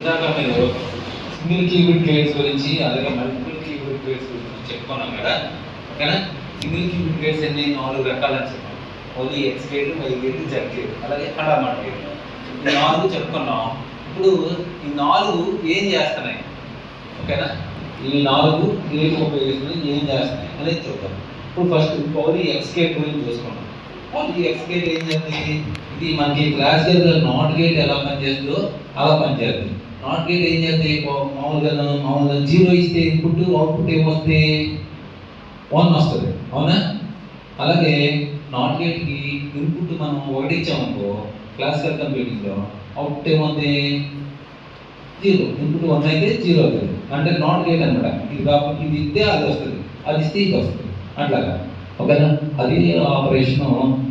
ఇందాక మీరు single cubit gates గురించి అలాగే మల్టిపుల్ క్యూబిడ్ గేట్స్ గురించి చెప్పుకున్నాం కదా. ఓకేనా? సింగిల్ క్యూబిడ్ గేట్స్ ఎన్ని 4 రకాలని చెప్పాం. Only X gate, Y gate, Z gate, అలాగే అడామాట్ గేట్. ఈ 4 చెప్పుకున్నాం. ఇప్పుడు ఈ 4 ఏం చేస్తున్నాయి? ఓకేనా? ఈ 4 గేట్ ఉపయోగిస్తున్నాయి, ఏం చేస్తున్నాయి అనేది చూద్దాం. ఇప్పుడు ఫస్ట్ పౌలి ఎక్స్ గేట్ గురించి చూసుకున్నాం. పౌలి ఎక్స్ గేట్ ఏం చేస్తుంది? ఇది మనకి క్లాసికల్గా నాట్ గేట్ ఎలా పనిచేస్తుందో అలా పనిచేస్తుంది. నాట్ గేట్ ఏం చేస్తుంది? మామూలుగా 0 ఇస్తే ఇన్పుట్, అవుట్పుట్ ఏమొస్తుంది? 1 వస్తుంది. అవునా? అలాగే నాట్ గేట్కి ఇన్పుట్ మనం 1 ఇచ్చామనుకో క్లాసికల్ కంప్యూటింగ్లో, అవుట్పుట్ ఏమవుతుంది? 0. ఇన్పుట్ 1 అయితే 0 అవుతుంది. అంటే నాట్ గేట్ అనమాట. ఇది కాబట్టి ఇది ఇస్తే అది వస్తుంది, అది ఇస్తే ఇది వస్తుంది, అట్లాగా. ఓకేనా? అది ఆపరేషన్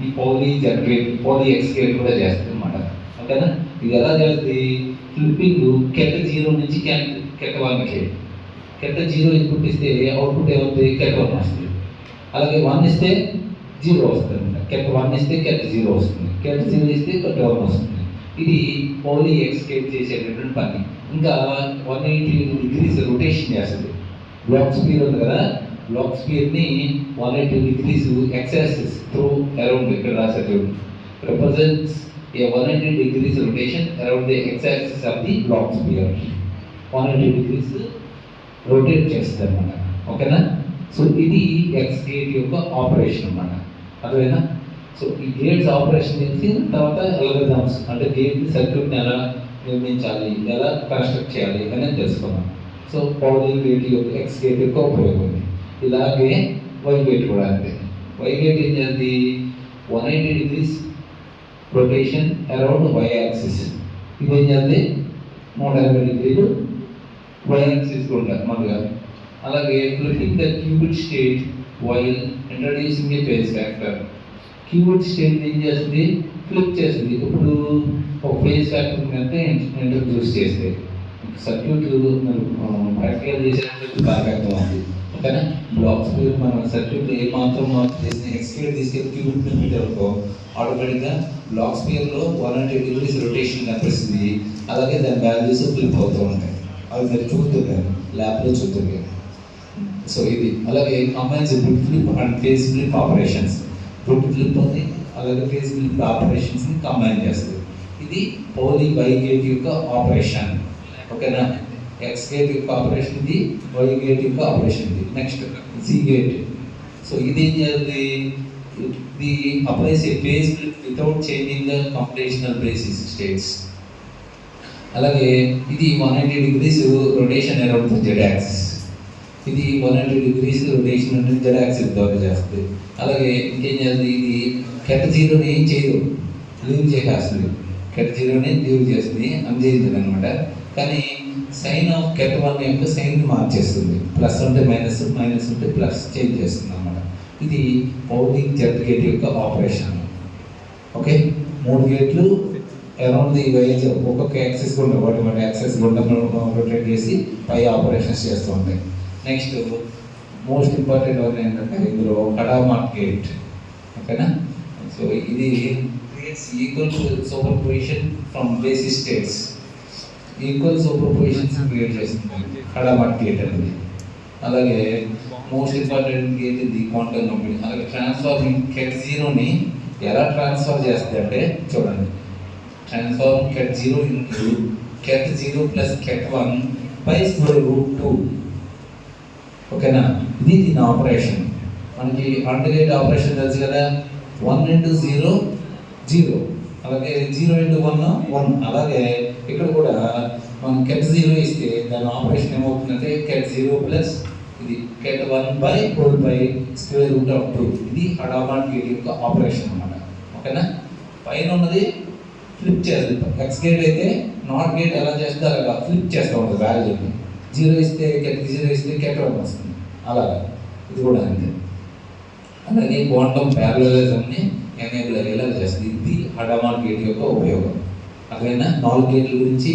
ఈ పౌలి జెడ్ గేట్, పౌలి ఎక్స్ గేట్ కూడా చేస్తుంది అనమాట. ఓకేనా? ఇది ఎలా చేస్తుంది? ఫ్లిప్పింగ్ కెట్ 0 నుంచి కెట్ 1కి. కెట్ 0 ఇన్పుట్ ఇస్తే అవుట్పుట్ ఏమవుతుంది? కెట్ 1 వస్తుంది. అలాగే 1 ఇస్తే 0 వస్తుంది అనమాట. కెట్ 1 ఇస్తే కెట్ 0 వస్తుంది. కెట్ 0 ఇస్తే కెట్ 1 వస్తుంది. ఇది పౌలి ఎక్స్ గేట్ చేసేటటువంటి పని. ఇంకా 180 degrees రొటేషన్ చేస్తుంది. బ్లాక్ స్పీర్ ఉంది కదా, బ్లాక్ స్పీర్ని 180 degrees X axis through around, ఇక్కడ రాసేది represents a 180 degrees rotation around the x-axis of the block sphere. 180 degrees rotate చేస్తుంది అన్నమాట. ఓకేనా? సో ఇది ఎక్స్ గేట్ యొక్క ఆపరేషన్ అన్నమాట. అదేనా? సో ఈ గేట్స్ ఆపరేషన్ చేసి తర్వాత అల్గోరిథమ్స్ అంటే గేట్ సర్క్యూట్ని ఎలా నిర్మించాలి, ఎలా కన్స్ట్రక్ట్ చేయాలి అనేది తెలుసుకున్నాం. సో పౌలి గేట్ యొక్క ఎక్స్ గేట్ యొక్క ఉపయోగం ఉంది. ఇలాగే వై గేట్ కూడా అంతే. వై గేట్ ఏం చేస్తుంది? 180 degrees rotation around Y axis. ఇది ఏం చేయాలి? 180 డిగ్రీలు వై యాక్సిస్ ఉంటుంది మనగా. అలాగే flipping the qubit state while introducing a phase factor. Qubit state ఏం చేస్తుంది? ఫ్లిప్ చేస్తుంది. ఇప్పుడు ఒక ఫేజ్ ఫ్యాక్టర్ అంటే ఇంట్రడ్యూస్ చేస్తే సర్క్యూట్ ప్రాక్టికల్ చేసేటప్పుడు బాగా అర్థం అవుతుంది. ఓకేనా? బ్లాక్ స్పీడ్ మనం సర్క్యూట్ ఏ మాత్రం చేసిన ఎక్స్కేట్ తీసుకెళ్ళి క్యూబిడ్ పెట్టారనుకో ఆటోమేటిక్గా బ్లాక్ స్పియర్లో 180 degrees రొటేషన్ కనిపిస్తుంది. అలాగే దాని వాల్యూస్ ఫ్లిప్ అవుతూ ఉంటాయి. అవి మీరు చూస్తుంటారు, ల్యాబ్లో చూస్తుంటారు. సో ఇది అలాగే కంబైన్స్ బ్రిక్ flip and phase flip operations. బ్రిక్ ఫ్లిప్ ఉంది, అలాగే ఫేజ్ ఫ్లిప్ ఆపరేషన్స్ని కంబైన్ చేస్తుంది. ఇది పౌలి వై గేట్ యొక్క ఆపరేషన్. ఓకేనా? ఎక్స్ గేట్ యొక్క ఆపరేషన్ ఇది, వై గేట్ యొక్క ఆపరేషన్ ఇది. Next Z gate. సో ఇది ఏం చేయాలి? ఇది applies a phase flip without changing the computational basis states. అలాగే ఇది 180 degrees rotation around Z axis. ఇది 180 degrees రొటేషన్ అంటే జెడ్ యాక్సిస్ ద్వారా చేస్తుంది. అలాగే ఇంకేం చేస్తుంది? ఇది కెట్ 0ని ఏం చేయదు, లీవ్ చేసేస్తుంది. కెట్ 0ని లీవ్ చేస్తుంది, అందేస్తుంది అనమాట. కానీ సైన్ ఆఫ్ కెట్ 1 యొక్క సైన్ మార్చేస్తుంది. ప్లస్ ఉంటే మైనస్, మైనస్ ఉంటే ప్లస్ చేంజ్ చేస్తుంది అనమాట. ఇది పౌలి జెడ్ గేట్ యొక్క ఆపరేషన్. ఓకే? 3 గేట్లు అరౌండ్ ది వైజ్ ఒక్కొక్క యాక్సెస్ గుండా వాటి యాక్సెస్ గుండా రొటేట్ చేసి పై ఆపరేషన్స్ చేస్తూ ఉంటాయి. నెక్స్ట్ మోస్ట్ ఇంపార్టెంట్ వన్ ఏంటంటే ఇందులో అడామాట్ గేట్. ఓకేనా? సో ఇది creates equal super position from basis states. Equal super positions create చేస్తుంది అడామాట్ గేట్ అనేది. అలాగే మోస్ట్ ఇంపార్టెంట్ గేట్ ఇది క్వాంటమ్ కంప్యూటింగ్. అలాగే ట్రాన్స్ఫార్మింగ్ కెట్ 0ని ఎలా ట్రాన్స్ఫర్ చేస్తుంది అంటే చూడండి, ట్రాన్స్ఫార్మ్ కెట్ 0 ఇంటూ కెట్ 0 ప్లస్ కెట్ 1 బై √2. ఓకేనా? ఇది దీని ఆపరేషన్. మనకి అండ్ గేట్ ఆపరేషన్ తెలుసు కదా, 1 into 0 0, అలాగే 0 into 1 1. అలాగే ఇక్కడ కూడా మనం కెట్ 0 ఇస్తే దాని ఆపరేషన్ ఏమవుతుందంటే కెట్ 0 ప్లస్ ఇది కెట్ 1 బై హోల్ బై √2. ఇది అడామాట్ గేట్ యొక్క ఆపరేషన్ అన్నమాట. ఓకేనా? పైన ఉన్నది ఫ్లిప్ చేస్తుంది. ఎక్స్ గేట్ అయితే నాట్ గేట్ ఎలా చేస్తే అలాగా ఫ్లిప్ చేస్తూ ఉంటుంది వాల్యూని. 0 ఇస్తే కెట్ 0 ఇస్తే కెట్ 1 వస్తుంది. అలాగా ఇది కూడా అంతే. అలాగే క్వాంటమ్ ప్యారలలిజంని ఎనేబుల్ అయ్యేలా చేస్తుంది. ఇది అడామాట్ గేట్ యొక్క ఉపయోగం. అదేనా? 4 గేట్ల గురించి.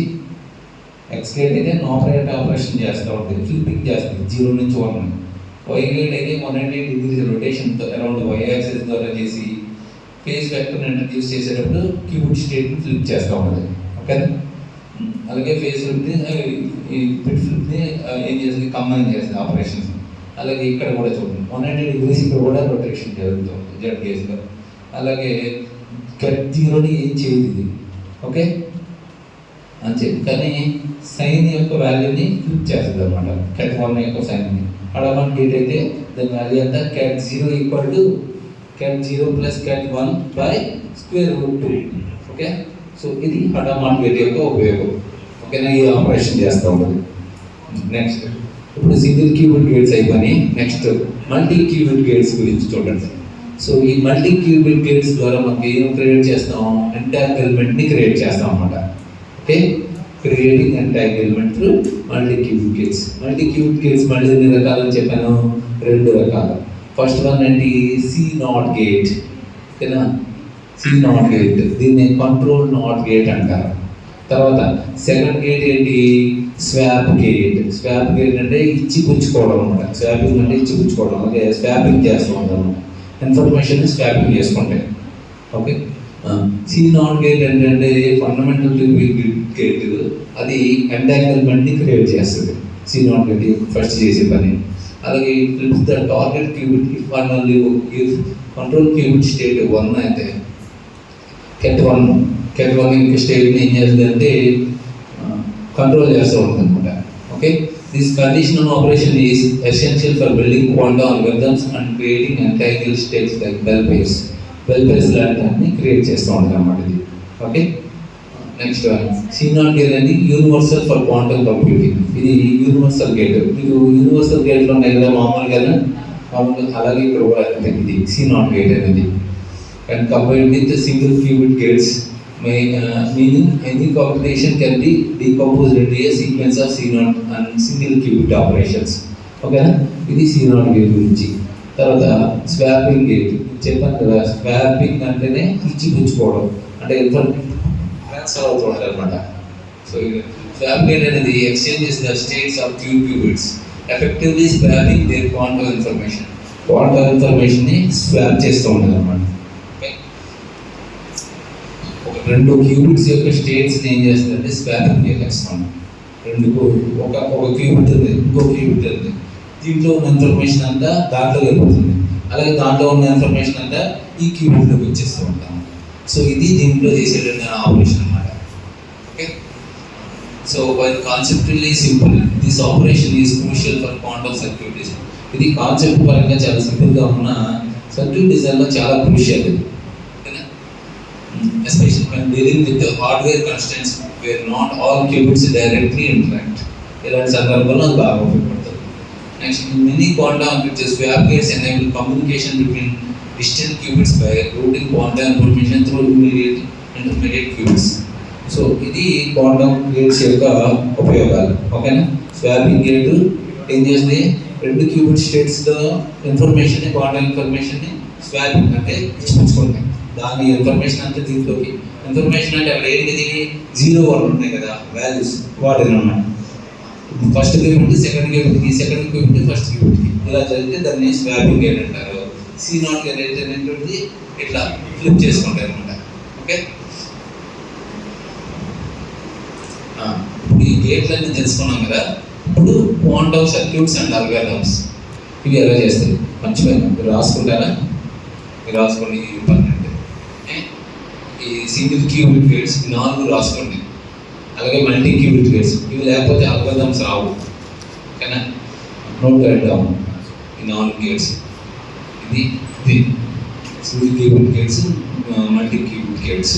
ఎక్స్ గేట్ అయితే ఆపరేట్ ఆపరేషన్ చేస్తూ ఉంటుంది, ఫ్లిప్పింగ్ చేస్తుంది 0 నుంచి 1. వై గేట్ అయితే 180 degrees రొటేషన్తో అరౌండ్ వై యాక్సిస్ ద్వారా చేసి ఫేజ్ వెక్టర్ని ఇంట్రడ్యూస్ చేసేటప్పుడు క్యూబిడ్ స్టేట్ని ఫ్లిప్ చేస్తూ ఉంటుంది. ఓకే? అలాగే ఫేస్ ఫ్లిప్ని ఈ బిట్ ఫ్లిప్ని ఏం చేస్తుంది, కంబైన్ చేస్తుంది ఆపరేషన్స్. అలాగే ఇక్కడ కూడా చూడండి 180 degrees ఇక్కడ కూడా రొటేషన్ జరుగుతుంది జెడ్ గేజ్లో. అలాగే కట్ జీరోని ఏం చేయదు ఇది, ఓకే అంతే. కానీ సైన్ యొక్క వాల్యూని ఫ్లిప్ చేస్తుంది అనమాట, కట్ 1 యొక్క సైన్ని. హడామాన్ గేట్ అయితే దాని వాల్యూ అంతా cut 0 equal to cut 0 plus cut 1 by square root 2, okay. So ఇది హడామాన్ గేట్ యొక్క ఉపయోగం, ఓకేనా. ఈ ఆపరేషన్ చేస్తూ ఉంటుంది. నెక్స్ట్ ఇప్పుడు సింగిల్ క్యూబిట్ గేట్స్ అయిపోయి నెక్స్ట్ మల్టీ క్యూబిట్ గేట్స్ గురించి చూడండి. సో ఈ మల్టీ క్యూబిట్ గేట్స్ ద్వారా మనకి ఏం క్రియేట్ చేస్తాం, ఎంటాంగిల్మెంట్ని క్రియేట్ చేస్తాం అన్నమాట, okay. Creating entanglement through multi qubit gates. Multi qubit gates మళ్ళీ ఎన్ని రకాలని చెప్పాను, 2 రకాలు. ఫస్ట్ వన్ ఏంటి, C0 గేట్, ఓకేనా. C0 గేట్ దీన్ని కంట్రోల్ నాట్ గేట్ అంటారు. తర్వాత సెకండ్ గేట్ ఏంటి, స్వాప్ గేట్. స్వాప్ గేట్ అంటే ఇచ్చి పుచ్చుకోవడం అనమాట. స్వాపింగ్ అంటే ఇచ్చి పుచ్చుకోవడం, అలాగే స్వాపింగ్ చేస్తూ ఉంటాము, ఇన్ఫర్మేషన్ స్వాపింగ్ చేసుకుంటే, ఓకే. C0 గేట్ ఏంటంటే ఫండమెంటల్ గేట్, అది ఎంటాంగిల్మెంట్ని క్రియేట్ చేస్తుంది. C0 గేట్ ఫస్ట్ చేసే పని. అలాగే flips the target qubit if control qubit state 1 అయితే కెట్ 1 యొక్క స్టేట్ని ఏం చేస్తుందంటే కంట్రోల్ చేస్తూ ఉంటుంది అనమాట, okay. This conditional operation is essential for building quantum algorithms and creating entangle states like Bell pairs లాంటివన్నీ క్రియేట్ చేస్తూ ఉంటుంది అన్నమాట ఇది, ఓకే. నెక్స్ట్ C0 గేట్ అనేది యూనివర్సల్ ఫర్ క్వాంటమ్ కంప్యూటింగ్. ఇది యూనివర్సల్ గేట్. మీకు యూనివర్సల్ గేట్లు ఉన్నాయి కదా మామూలుగా, అలాగే ఇక్కడ కూడా ఇది C0 గేట్ అనేది. And combined with single qubit gates meaning any computation can be decomposed into a sequence of C0 and single qubit operations, ఓకేనా. ఇది C0 గేట్ గురించి. తర్వాత స్వాపింగ్ గేట్ చెప్పాను కదా, స్వాపింగ్ అంటేనే ఇచ్చి పుచ్చుకోవడం, అంటే ట్రాన్స్ఫర్ అవుతూ ఉంటారు అనమాట. సో స్వాప్ గేట్ అనేది exchanges the states of qubits effectively swapping their quantum ఇన్ఫర్మేషన్ని స్వాప్ చేస్తూ ఉంటుంది అనమాట. 2 క్యూబిట్స్ యొక్క స్టేట్స్ ఏం చేస్తుందంటే స్వాపింగ్ చేస్తాం. ఒక క్యూబిట్ ఉంది, ఇంకో క్యూబిట్ ఉంది, దీంట్లో ఉన్న ఇన్ఫర్మేషన్ అంతా దాంట్లో వెళ్ళిపోతుంది, అలాగే దాంట్లో ఉన్న ఇన్ఫర్మేషన్ అంతా ఈ క్యూబిట్లోకి వచ్చేస్తూ ఉంటాం. సో ఇది దీంట్లో చేసేటువంటి ఆపరేషన్ అన్నమాట, okay. So while conceptually simple, this operation is crucial for quantum circuit design. ఇది కాన్సెప్ట్ పరంగా చాలా సింపుల్గా ఉన్న సర్క్యూట్ డిజైన్లో చాలా క్రూషియల్ ఇది, especially when dealing with the hardware constraints where not all qubits directly interact. ఇలాంటి సందర్భంలో అది బాగా ఉపయోగపడుతుంది. Next many quantum architectures swap gates enable communication between distant qubits by routing quantum information through intermediate qubits. So ఇది quantum gates యొక్క ఉపయోగాలు, ఓకేనా. Swapping gate ఏం చేస్తుంది, 2 క్యూబిట్ స్టేట్స్లో ఇన్ఫర్మేషన్, క్వాంటమ్ ఇన్ఫర్మేషన్ని స్వాపింగ్ అంటే ఇచ్చిపుచ్చుకుంటాయి. దాని ఇన్ఫర్మేషన్ అంతా దీంట్లోకి, ఇన్ఫర్మేషన్ అంటే అక్కడ ఏంటిది 0 1 ఉన్నాయి కదా వాల్యూస్, వాటిని ఉన్నాయి. ఫస్ట్ క్యూబిట్ సెకండ్ క్యూబిట్కి, సెకండ్ క్యూబిట్ ఫస్ట్ క్యూబిట్కి, ఇలా జరిగితే దాన్ని స్వాపింగ్ గేట్ అంటారు. C0 గేట్ అనేటువంటిది ఇట్లా ఫ్లిప్ చేసుకుంటారు అనమాట, ఓకే. ఇప్పుడు ఈ గేట్లన్నీ తెలుసుకున్నాం కదా. ఇప్పుడు క్వాంటమ్ సర్క్యూట్స్ అండ్ అల్గారిథమ్స్ ఇవి ఎలా చేస్తాయి మర్చిపోయినా, మీరు రాసుకుంటారా, మీరు రాసుకోండి. ఈ సింగిల్ క్యూబిట్ గేట్స్ 4 రాసుకోండి, అలాగే మల్టీ క్యూబిట్ గేట్స్, ఇవి లేకపోతే అల్గోరిథమ్స్ రావు, ఓకేనా. నోట్ పెడతాము ఈ 4 గేట్స్, ఇది single qubit gates, multi qubit gates.